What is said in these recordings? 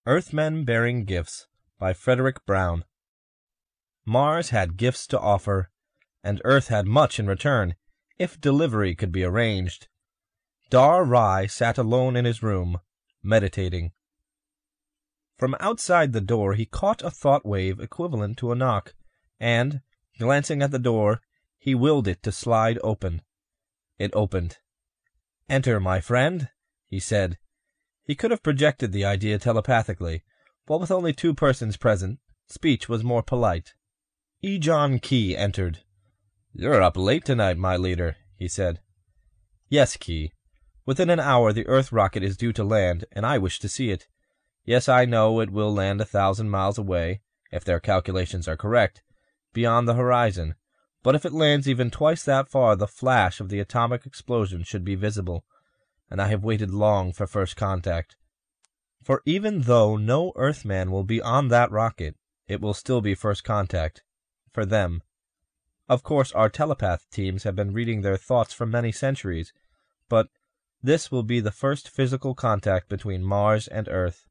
Earthmen Bearing Gifts by Fredric Brown. Mars had gifts to offer, and Earth had much in return, if delivery could be arranged. Dar-Rai sat alone in his room, meditating. From outside the door he caught a thought wave equivalent to a knock, and, glancing at the door, he willed it to slide open. It opened. "Enter, my friend," he said. He could have projected the idea telepathically, but with only two persons present, speech was more polite. Ejon Key entered. "You're up late tonight, my leader," he said. "Yes, Key. Within an hour the Earth rocket is due to land, and I wish to see it. Yes, I know it will land 1,000 miles away, if their calculations are correct, beyond the horizon, but if it lands even twice that far, the flash of the atomic explosion should be visible, and I have waited long for first contact. For even though no Earthman will be on that rocket, it will still be first contact. For them. Of course, our telepath teams have been reading their thoughts for many centuries, but this will be the first physical contact between Mars and Earth."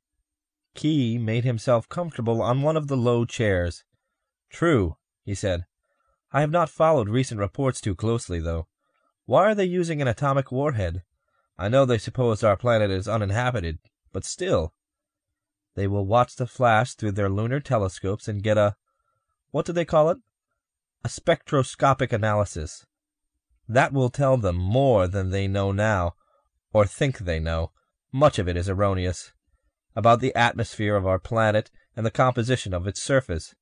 Key made himself comfortable on one of the low chairs. "True," he said. "I have not followed recent reports too closely, though. Why are they using an atomic warhead? I know they suppose our planet is uninhabited, but still. They will watch the flash through their lunar telescopes and get what do they call it? A spectroscopic analysis. That will tell them more than they know now, or think they know. Much of it is erroneous. About the atmosphere of our planet and the composition of its surface.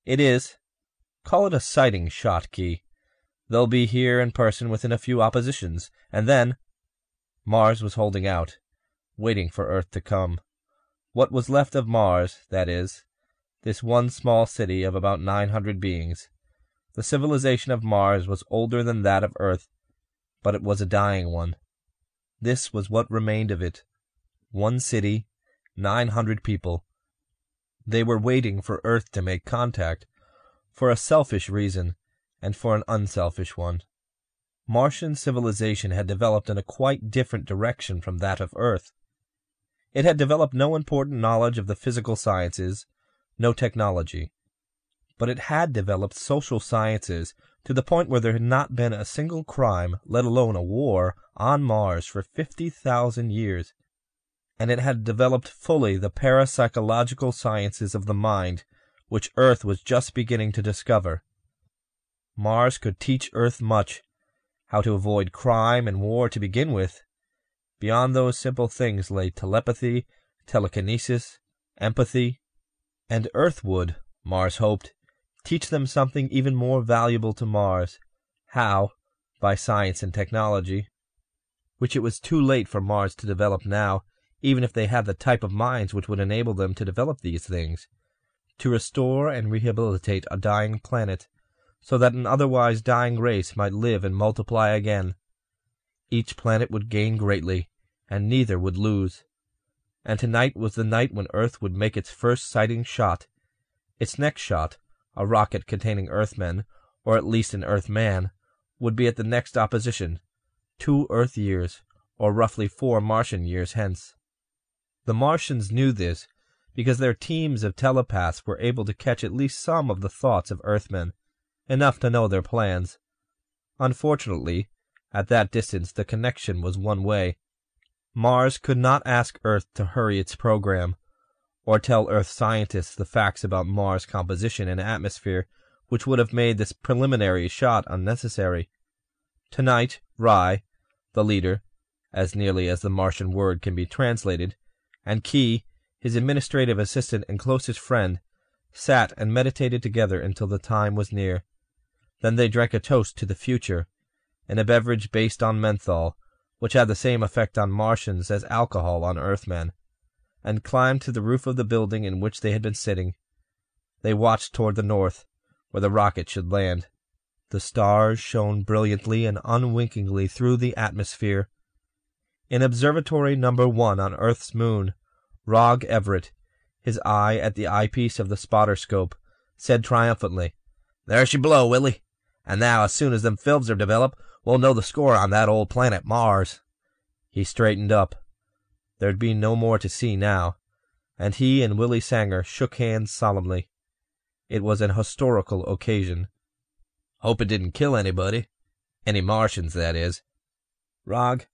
It is, call it a sighting shot, Key. They'll be here in person within a few oppositions, and then—" Mars was holding out, waiting for Earth to come. What was left of Mars, that is, this one small city of about 900 beings. The civilization of Mars was older than that of Earth, but it was a dying one. This was what remained of it. One city, 900 people. They were waiting for Earth to make contact, for a selfish reason, and for an unselfish one. Martian civilization had developed in a quite different direction from that of Earth. It had developed no important knowledge of the physical sciences, no technology. But it had developed social sciences to the point where there had not been a single crime, let alone a war, on Mars for 50,000 years. And it had developed fully the parapsychological sciences of the mind, which Earth was just beginning to discover. Mars could teach Earth much, how to avoid crime and war to begin with. Beyond those simple things lay telepathy, telekinesis, empathy, and Earth would, Mars hoped, teach them something even more valuable to Mars, how, by science and technology, which it was too late for Mars to develop now, even if they had the type of minds which would enable them to develop these things, to restore and rehabilitate a dying planet, so that an otherwise dying race might live and multiply again. Each planet would gain greatly, and neither would lose. And tonight was the night when Earth would make its first sighting shot. Its next shot, a rocket containing Earthmen, or at least an Earthman, would be at the next opposition, 2 Earth years, or roughly 4 Martian years hence. The Martians knew this, because their teams of telepaths were able to catch at least some of the thoughts of Earthmen, enough to know their plans. Unfortunately, at that distance the connection was one way. Mars could not ask Earth to hurry its program, or tell Earth scientists the facts about Mars' composition and atmosphere, which would have made this preliminary shot unnecessary. Tonight, Rai, the leader, as nearly as the Martian word can be translated, and Key, his administrative assistant and closest friend, sat and meditated together until the time was near. Then they drank a toast to the future, in a beverage based on menthol, which had the same effect on Martians as alcohol on Earthmen, and climbed to the roof of the building in which they had been sitting. They watched toward the north, where the rocket should land. The stars shone brilliantly and unwinkingly through the atmosphere. In Observatory No. 1 on Earth's moon, Rog Everett, his eye at the eyepiece of the spotter scope, said triumphantly, "There she blow, Willie. And now, as soon as them films are developed, we'll know the score on that old planet Mars." He straightened up. There'd be no more to see now. and he and Willie Sanger shook hands solemnly. It was an historical occasion. "Hope it didn't kill anybody. Any Martians, that is. Rog,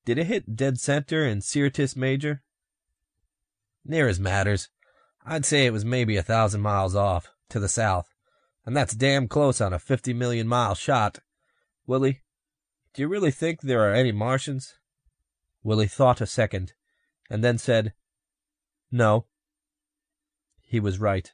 did it hit dead center in Syrtis Major?" "Near as matters. I'd say it was maybe 1,000 miles off, to the south, and that's damn close on a 50-million-mile shot. Willie, do you really think there are any Martians?" Willie thought a second, and then said, "No." He was right.